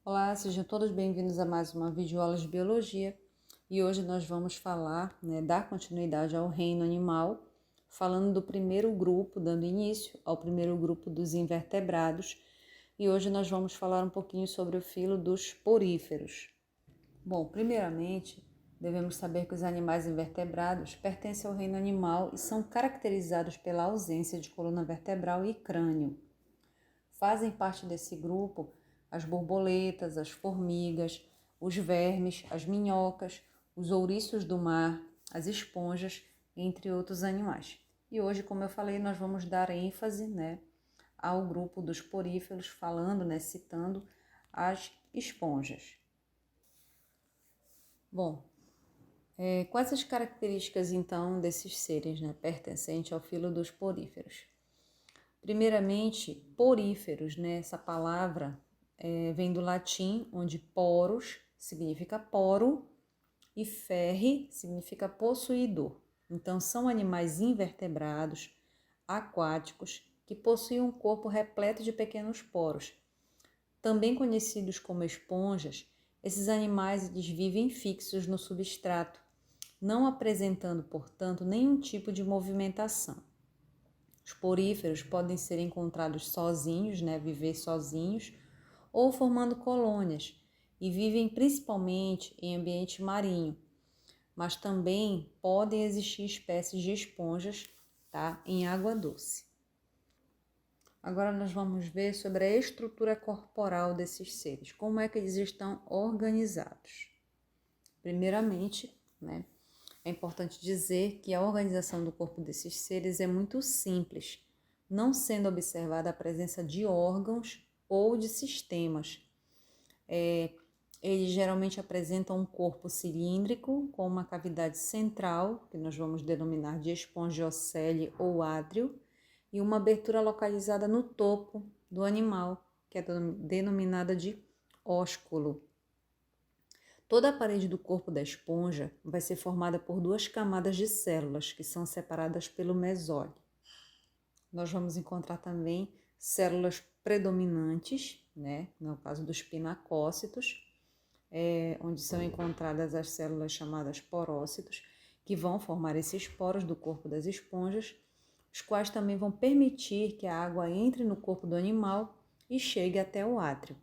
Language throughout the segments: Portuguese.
Olá, sejam todos bem-vindos a mais uma videoaula de biologia e hoje nós vamos falar, dar continuidade ao reino animal, falando do primeiro grupo, dando início ao primeiro grupo dos invertebrados, e hoje nós vamos falar um pouquinho sobre o filo dos poríferos. Bom, primeiramente, devemos saber que os animais invertebrados pertencem ao reino animal e são caracterizados pela ausência de coluna vertebral e crânio. Fazem parte desse grupo as borboletas, as formigas, os vermes, as minhocas, os ouriços do mar, as esponjas, entre outros animais. E hoje, como eu falei, nós vamos dar ênfase, ao grupo dos poríferos, falando, citando as esponjas. Bom, quais as características então desses seres, pertencentes ao filo dos poríferos? Primeiramente, poríferos, essa palavra vem do latim, onde poros significa poro e ferre significa possuidor. Então, são animais invertebrados, aquáticos, que possuem um corpo repleto de pequenos poros. Também conhecidos como esponjas, esses animais vivem fixos no substrato, não apresentando, portanto, nenhum tipo de movimentação. Os poríferos podem ser encontrados sozinhos, viver sozinhos, ou formando colônias, e vivem principalmente em ambiente marinho, mas também podem existir espécies de esponjas, em água doce. Agora nós vamos ver sobre a estrutura corporal desses seres, como é que eles estão organizados. Primeiramente, é importante dizer que a organização do corpo desses seres é muito simples, não sendo observada a presença de órgãos ou de sistemas. Eles geralmente apresentam um corpo cilíndrico com uma cavidade central, que nós vamos denominar de espongiocele ou átrio, e uma abertura localizada no topo do animal, que é denominada de ósculo. Toda a parede do corpo da esponja vai ser formada por duas camadas de células, que são separadas pelo mesóide. Nós vamos encontrar também células predominantes, no caso dos pinacócitos, onde são encontradas as células chamadas porócitos, que vão formar esses poros do corpo das esponjas, os quais também vão permitir que a água entre no corpo do animal e chegue até o átrio.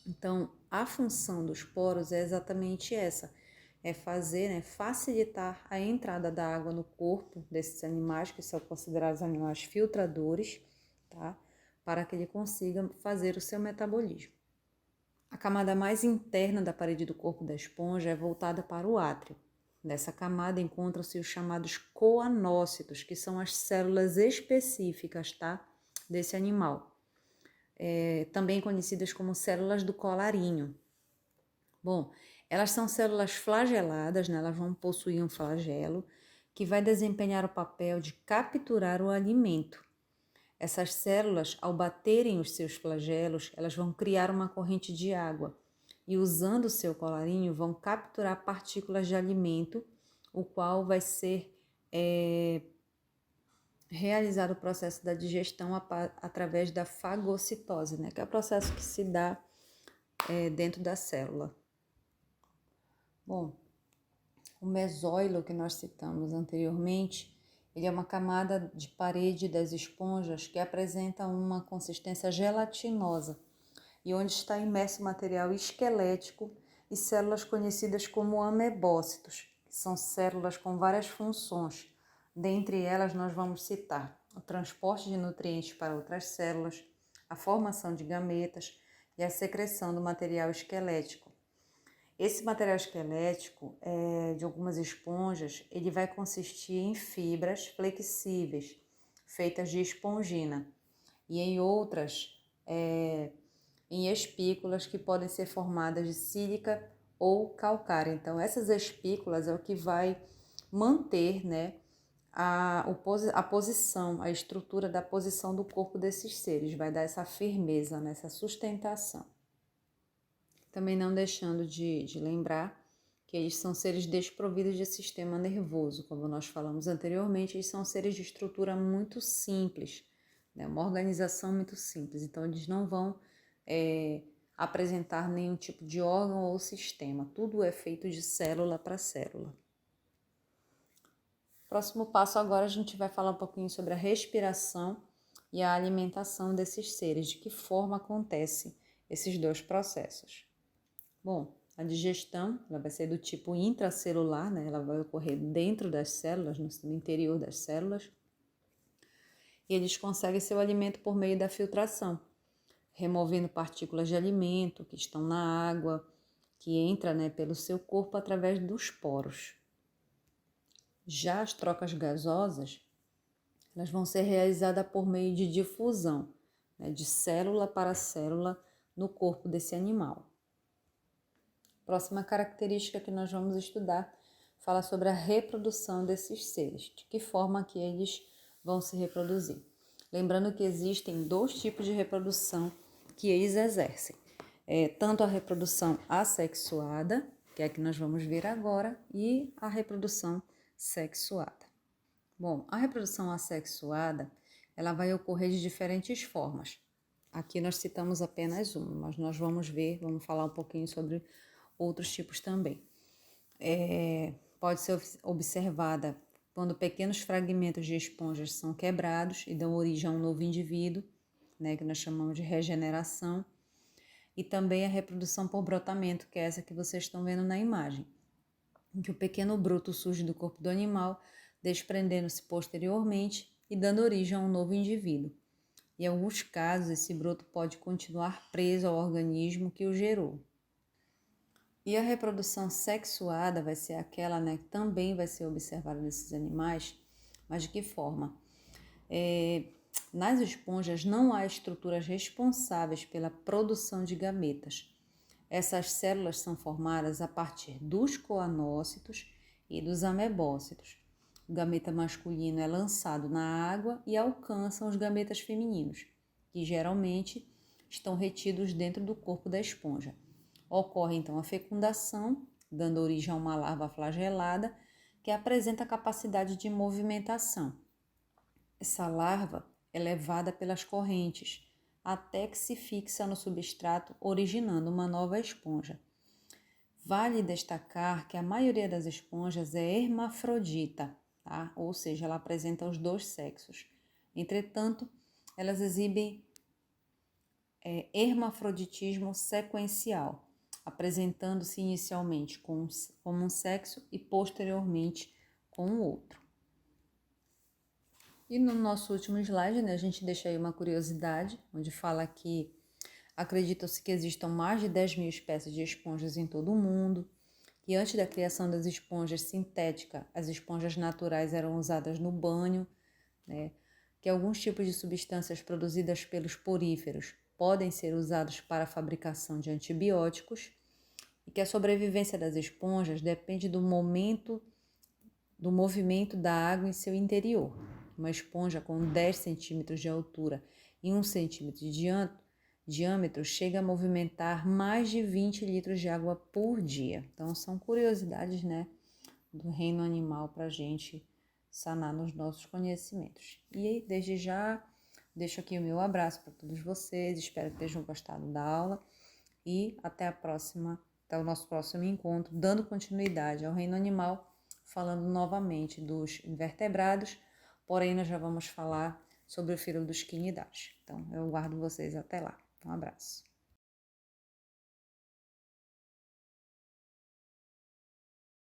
Então, a função dos poros é exatamente essa, facilitar a entrada da água no corpo desses animais, que são considerados animais filtradores, para que ele consiga fazer o seu metabolismo. A camada mais interna da parede do corpo da esponja é voltada para o átrio. Nessa camada encontram-se os chamados coanócitos, que são as células específicas, desse animal. Também conhecidas como células do colarinho. Bom, elas são células flageladas, elas vão possuir um flagelo que vai desempenhar o papel de capturar o alimento. Essas células, ao baterem os seus flagelos, elas vão criar uma corrente de água e, usando o seu colarinho, vão capturar partículas de alimento, o qual vai ser realizado o processo da digestão através da fagocitose, que é o processo que se dá dentro da célula. Bom, o mesóilo que nós citamos anteriormente, ele é uma camada de parede das esponjas que apresenta uma consistência gelatinosa e onde está imerso material esquelético e células conhecidas como amebócitos, que são células com várias funções. Dentre elas, nós vamos citar o transporte de nutrientes para outras células, a formação de gametas e a secreção do material esquelético. Esse material esquelético de algumas esponjas, ele vai consistir em fibras flexíveis, feitas de espongina, e em outras, em espículas que podem ser formadas de sílica ou calcário. Então, essas espículas é o que vai manter, a posição, a estrutura da posição do corpo desses seres, vai dar essa firmeza, essa sustentação. Também não deixando de lembrar que eles são seres desprovidos de sistema nervoso, como nós falamos anteriormente, eles são seres de estrutura muito simples, uma organização muito simples, então eles não vão apresentar nenhum tipo de órgão ou sistema. Tudo é feito de célula para célula. Próximo passo agora a gente vai falar um pouquinho sobre a respiração e a alimentação desses seres, de que forma acontece esses dois processos. Bom, a digestão ela vai ser do tipo intracelular, né? Ela vai ocorrer dentro das células, no interior das células, e eles conseguem seu alimento por meio da filtração, removendo partículas de alimento que estão na água, que entra, né, pelo seu corpo através dos poros. Já as trocas gasosas, elas vão ser realizadas por meio de difusão, né, de célula para célula no corpo desse animal. Próxima característica que nós vamos estudar fala sobre a reprodução desses seres, de que forma que eles vão se reproduzir. Lembrando que existem dois tipos de reprodução que eles exercem. Tanto a reprodução assexuada, que é a que nós vamos ver agora, e a reprodução sexuada. Bom, a reprodução assexuada, ela vai ocorrer de diferentes formas. Aqui nós citamos apenas uma, mas nós vamos falar um pouquinho sobre outros tipos também. Pode ser observada quando pequenos fragmentos de esponjas são quebrados e dão origem a um novo indivíduo, né, que nós chamamos de regeneração, e também a reprodução por brotamento, que é essa que vocês estão vendo na imagem, em que o pequeno broto surge do corpo do animal, desprendendo-se posteriormente e dando origem a um novo indivíduo. Em alguns casos, esse broto pode continuar preso ao organismo que o gerou. E a reprodução sexuada vai ser aquela, né, que também vai ser observada nesses animais, mas de que forma? Nas esponjas não há estruturas responsáveis pela produção de gametas. Essas células são formadas a partir dos coanócitos e dos amebócitos. O gameta masculino é lançado na água e alcançam os gametas femininos, que geralmente estão retidos dentro do corpo da esponja. Ocorre então a fecundação, dando origem a uma larva flagelada que apresenta capacidade de movimentação. Essa larva é levada pelas correntes até que se fixa no substrato, originando uma nova esponja. Vale destacar que a maioria das esponjas é hermafrodita, tá? Ou seja, ela apresenta os dois sexos. Entretanto, elas exibem hermafroditismo sequencial, apresentando-se inicialmente como um sexo e posteriormente com o outro. E no nosso último slide, né, a gente deixa aí uma curiosidade, onde fala que acredita-se que existam mais de 10.000 espécies de esponjas em todo o mundo, que antes da criação das esponjas sintéticas, as esponjas naturais eram usadas no banho, né, que alguns tipos de substâncias produzidas pelos poríferos podem ser usados para a fabricação de antibióticos e que a sobrevivência das esponjas depende do movimento da água em seu interior. Uma esponja com 10 centímetros de altura e 1 centímetro de diâmetro chega a movimentar mais de 20 litros de água por dia. Então, são curiosidades, né, do reino animal para a gente sanar nos nossos conhecimentos. E desde já, deixo aqui o meu abraço para todos vocês, espero que tenham gostado da aula e até o nosso próximo encontro, dando continuidade ao reino animal, falando novamente dos invertebrados, porém nós já vamos falar sobre o filo dos quinidários. Então, eu aguardo vocês até lá. Um abraço.